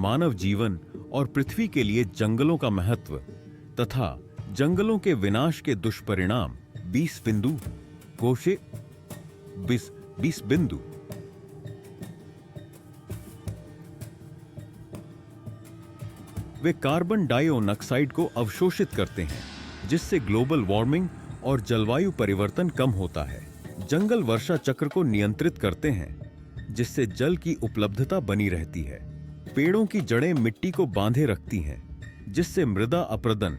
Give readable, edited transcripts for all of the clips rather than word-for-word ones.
मानव जीवन और पृथ्वी के लिए जंगलों का महत्व तथा जंगलों के विनाश के दुष्परिणाम 20 बिंदु कोशे 20 बिंदु। वे कार्बन डाइऑक्साइड को अवशोषित करते हैं, जिससे ग्लोबल वार्मिंग और जलवायु परिवर्तन कम होता है। जंगल वर्षा चक्र को नियंत्रित करते हैं, जिससे जल की उपलब्धता बनी रहती है। पेड़ों की जड़ें मिट्टी को बांधे रखती हैं, जिससे मृदा अपरदन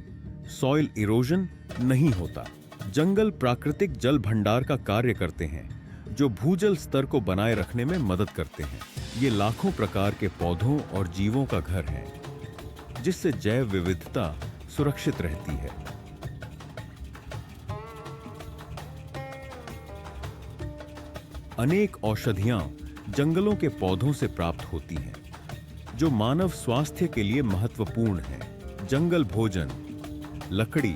सॉइल इरोजन नहीं होता। जंगल प्राकृतिक जल भंडार का कार्य करते हैं, जो भूजल स्तर को बनाए रखने में मदद करते हैं। ये लाखों प्रकार के पौधों और जीवों का घर है, जिससे जैव विविधता सुरक्षित रहती है। अनेक औषधियां जंगलों के पौधों से प्राप्त होती हैं, जो मानव स्वास्थ्य के लिए महत्वपूर्ण है। जंगल भोजन, लकड़ी,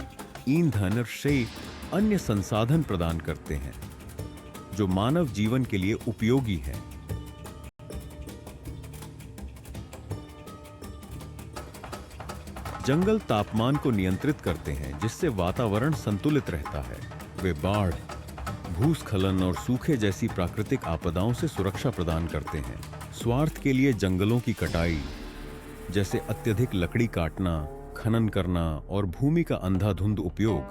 ईंधन और शेख अन्य संसाधन प्रदान करते हैं, जो मानव जीवन के लिए उपयोगी हैं। जंगल तापमान को नियंत्रित करते हैं, जिससे वातावरण संतुलित रहता है। वे बाढ़, भूस्खलन और सूखे जैसी प्राकृतिक आपदाओं से सुरक्षा प्रदान करते हैं। स्वार्थ के लिए जंगलों की कटाई, जैसे अत्यधिक लकड़ी काटना, खनन करना और भूमि का अंधाधुंध उपयोग,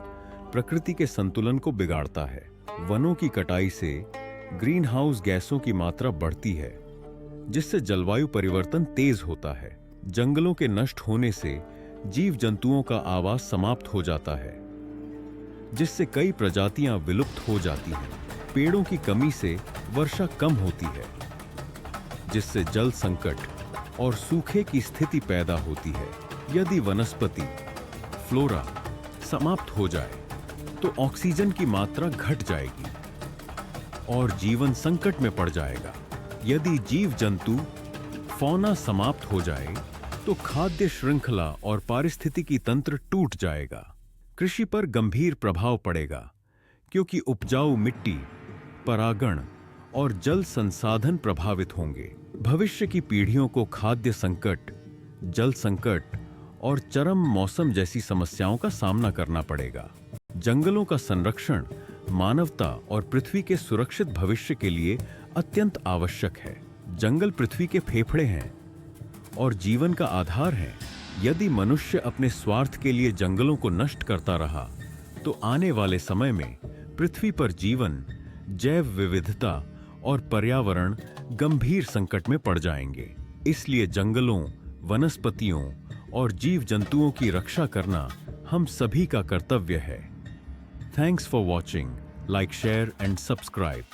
प्रकृति के संतुलन को बिगाड़ता है। वनों की कटाई से ग्रीन हाउस गैसों की मात्रा बढ़ती है, जिससे जलवायु परिवर्तन तेज होता है। जंगलों के नष्ट होने से जीव जंतुओं का आवास समाप्त हो जाता है, जिससे कई प्रजातियां विलुप्त हो जाती हैं। पेड़ों की कमी से वर्षा कम होती है, जिससे जल संकट और सूखे की स्थिति पैदा होती है। यदि वनस्पति फ्लोरा समाप्त हो जाए, तो ऑक्सीजन की मात्रा घट जाएगी और जीवन संकट में पड़ जाएगा। यदि जीव जंतु फौना समाप्त हो जाए, तो खाद्य श्रृंखला और पारिस्थितिकी तंत्र टूट जाएगा। कृषि पर गंभीर प्रभाव पड़ेगा, क्योंकि उपजाऊ मिट्टी, परागण और जल संसाधन प्रभावित होंगे। भविष्य की पीढ़ियों को खाद्य संकट, जल संकट और चरम मौसम जैसी समस्याओं का सामना करना पड़ेगा। जंगलों का संरक्षण मानवता और पृथ्वी के सुरक्षित भविष्य के लिए अत्यंत आवश्यक है। जंगल पृथ्वी के फेफड़े हैं और जीवन का आधार है। यदि मनुष्य अपने स्वार्थ के लिए जंगलों को नष्ट करता रहा, तो आने वाले समय में पृथ्वी पर जीवन, जैव विविधता और पर्यावरण गंभीर संकट में पड़ जाएंगे। इसलिए जंगलों, वनस्पतियों और जीव जंतुओं की रक्षा करना हम सभी का कर्तव्य है। Thanks for watching. Like, share and subscribe.